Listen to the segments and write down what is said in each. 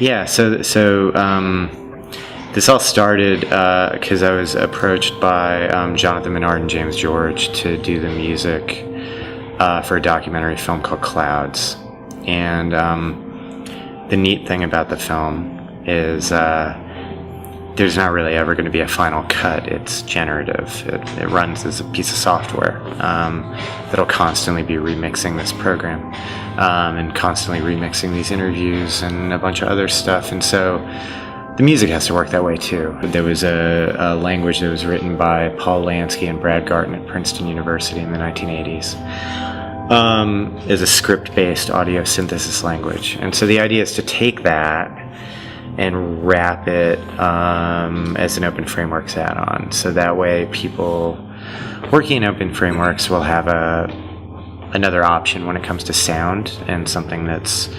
Yeah, this all started because I was approached by Jonathan Minard and James George to do the music for a documentary film called Clouds. And the neat thing about the film is there's not really ever going to be a final cut. It's generative. It runs as a piece of software that'll constantly be remixing this program and constantly remixing these interviews and a bunch of other stuff. And so the music has to work that way too. There was a language that was written by Paul Lansky and Brad Garton at Princeton University in the 1980s. As a script-based audio synthesis language. And so the idea is to take that and wrap it as an openFrameworks add-on. So that way people working in openFrameworks will have another option when it comes to sound and something that's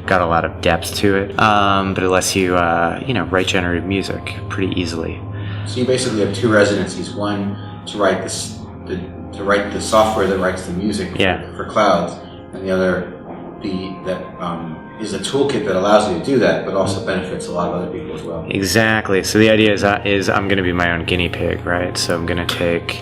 got a lot of depth to it. But it lets you, write generative music pretty easily. So you basically have two residencies. One to write to write the software that writes the music for Clouds, and the other is a toolkit that allows you to do that, but also benefits a lot of other people as well. Exactly. So the idea is I'm going to be my own guinea pig, right? So I'm going to take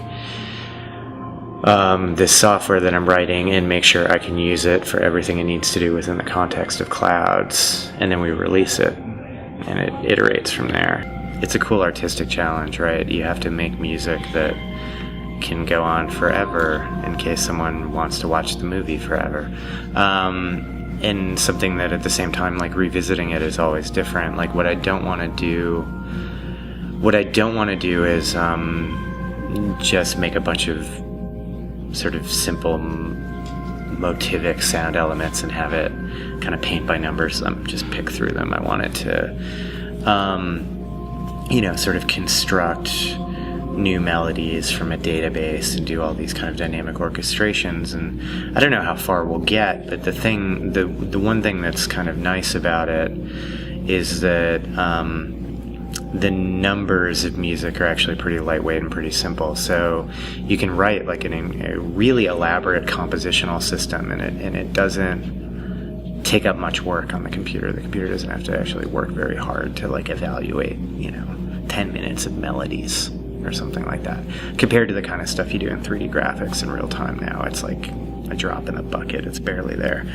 this software that I'm writing and make sure I can use it for everything it needs to do within the context of Clouds, and then we release it, and it iterates from there. It's a cool artistic challenge, right? You have to make music that can go on forever in case someone wants to watch the movie forever. And something that at the same time, like, revisiting it is always different. Like, what I don't want to do is just make a bunch of sort of simple motivic sound elements and have it kind of paint by numbers, just pick through them. I want it to sort of construct new melodies from a database and do all these kind of dynamic orchestrations. And I don't know how far we'll get, but the one thing that's kind of nice about it is that the numbers of music are actually pretty lightweight and pretty simple. So you can write like a really elaborate compositional system, and it doesn't take up much work on the computer. The computer doesn't have to actually work very hard to like evaluate 10 minutes of melodies or something like that, compared to the kind of stuff you do in 3D graphics in real time now. It's like a drop in the bucket. It's barely there.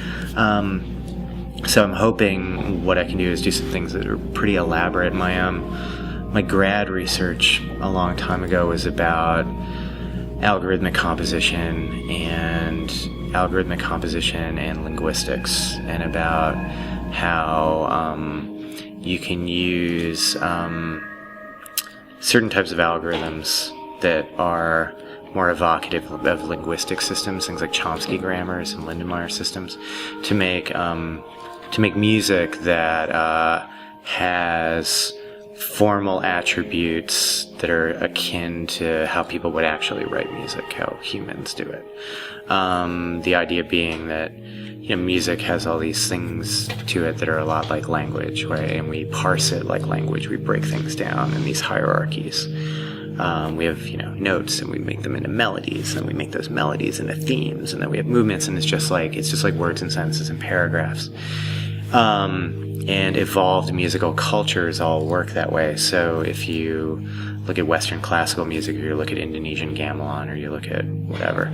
So I'm hoping what I can do is do some things that are pretty elaborate. My grad research a long time ago was about algorithmic composition and linguistics, and about how you can use certain types of algorithms that are more evocative of linguistic systems, things like Chomsky grammars and Lindenmayer systems, to make music that has formal attributes that are akin to how people would actually write music, how humans do it. The idea being that music has all these things to it that are a lot like language, right? And we parse it like language. We break things down in these hierarchies. We have, notes, and we make them into melodies, and we make those melodies into themes, and then we have movements, and it's just like words and sentences and paragraphs. And evolved musical cultures all work that way. So if you look at Western classical music, or you look at Indonesian gamelan, or you look at whatever,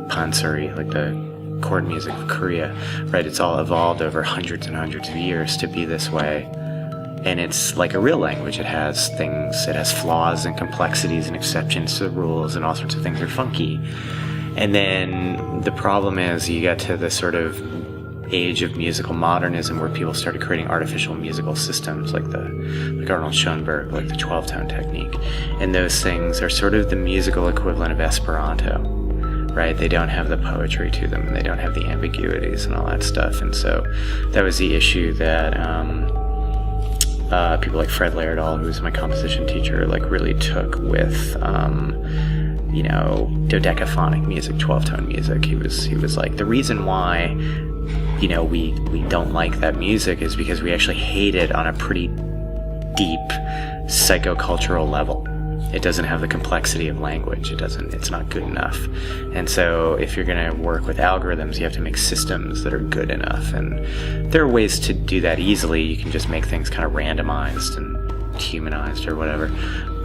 pansori, like the chord music of Korea, right? It's all evolved over hundreds and hundreds of years to be this way. And it's like a real language. It has flaws and complexities and exceptions to the rules, and all sorts of things are funky. And then the problem is you get to the sort of age of musical modernism where people started creating artificial musical systems like Arnold Schoenberg, like the 12-tone technique. And those things are sort of the musical equivalent of Esperanto, right? They don't have the poetry to them, and they don't have the ambiguities and all that stuff. And so that was the issue that people like Fred Laerdal, who was my composition teacher, really took with dodecaphonic music, 12-tone music. He was like, the reason why we don't like that music is because we actually hate it on a pretty deep psychocultural level. It doesn't have the complexity of language. It's not good enough. And so if you're going to work with algorithms, you have to make systems that are good enough. And there are ways to do that easily. You can just make things kind of randomized and humanized or whatever.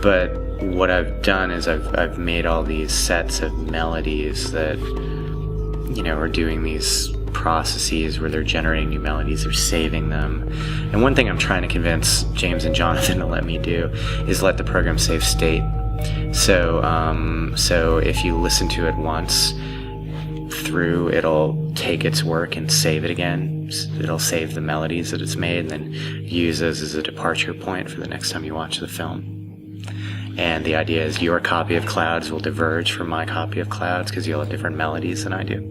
But what I've done is I've made all these sets of melodies that, are doing these processes where they're generating new melodies or saving them. And one thing I'm trying to convince James and Jonathan to let me do is let the program save state. So if you listen to it once through, it'll take its work and save it again. It'll save the melodies that it's made and then use those as a departure point for the next time you watch the film. And the idea is your copy of Clouds will diverge from my copy of Clouds because you'll have different melodies than I do.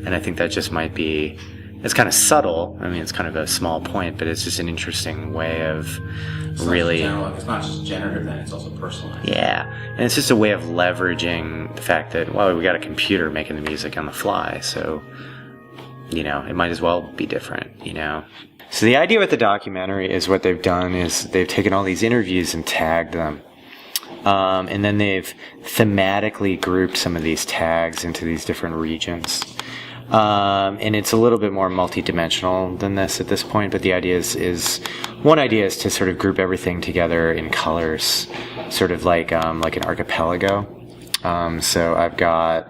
And I think that just might be, it's kind of subtle. I mean, it's kind of a small point, but it's just an interesting way of it's it's not just generative, then it's also personalized. Yeah. And it's just a way of leveraging the fact that, well, we got a computer making the music on the fly. So, it might as well be different, So the idea with the documentary is what they've done is they've taken all these interviews and tagged them. And then they've thematically grouped some of these tags into these different regions. And it's a little bit more multi-dimensional than this at this point, but the idea is one idea is to sort of group everything together in colors, sort of like an archipelago. So I've got,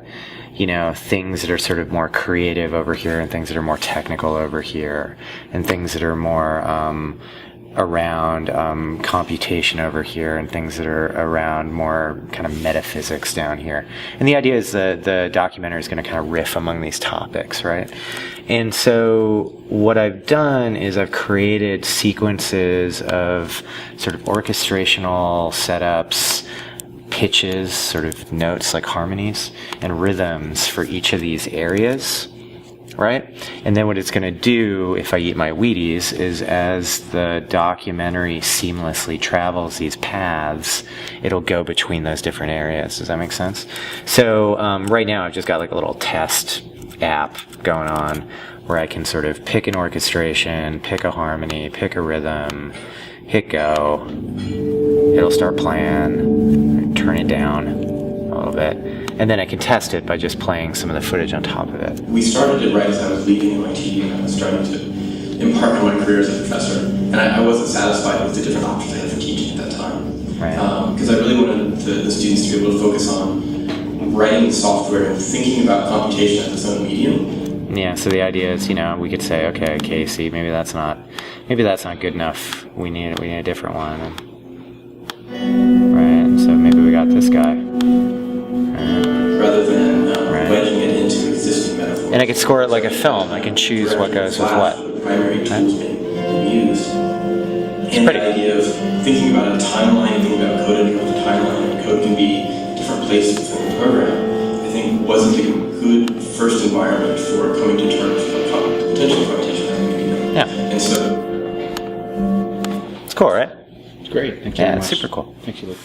things that are sort of more creative over here and things that are more technical over here and things that are more around computation over here and things that are around more kind of metaphysics down here. And the idea is the documentary is going to kind of riff among these topics, right? And so what I've done is I've created sequences of sort of orchestrational setups, pitches, sort of notes like harmonies, and rhythms for each of these areas. Right? And then what it's going to do, if I eat my Wheaties, is as the documentary seamlessly travels these paths, it'll go between those different areas. Does that make sense? So right now I've just got like a little test app going on where I can sort of pick an orchestration, pick a harmony, pick a rhythm, hit go. It'll start playing, turn it down a little bit. And then I can test it by just playing some of the footage on top of it. We started it right as I was leaving MIT and I was trying to impart on my career as a professor. And I wasn't satisfied with the different options I had for teaching at that time. Right. Because I really wanted the students to be able to focus on writing software and thinking about computation as its own medium. Yeah, so the idea is, we could say, okay, Casey, maybe that's not good enough. We need a different one. Right, so maybe we got this guy. Rather than wedging it into existing metaphors. And I can score it like a film. I can choose what goes with what. The primary tools being used. And pretty. the idea of thinking about a timeline, thinking about code and the timeline, and code can be different places within the program, I think wasn't a good first environment for coming to terms with potential computation having to be done. Yeah. And so it's cool, right? It's great. Thank you Yeah, very it's much. super cool. Thank you, Luke.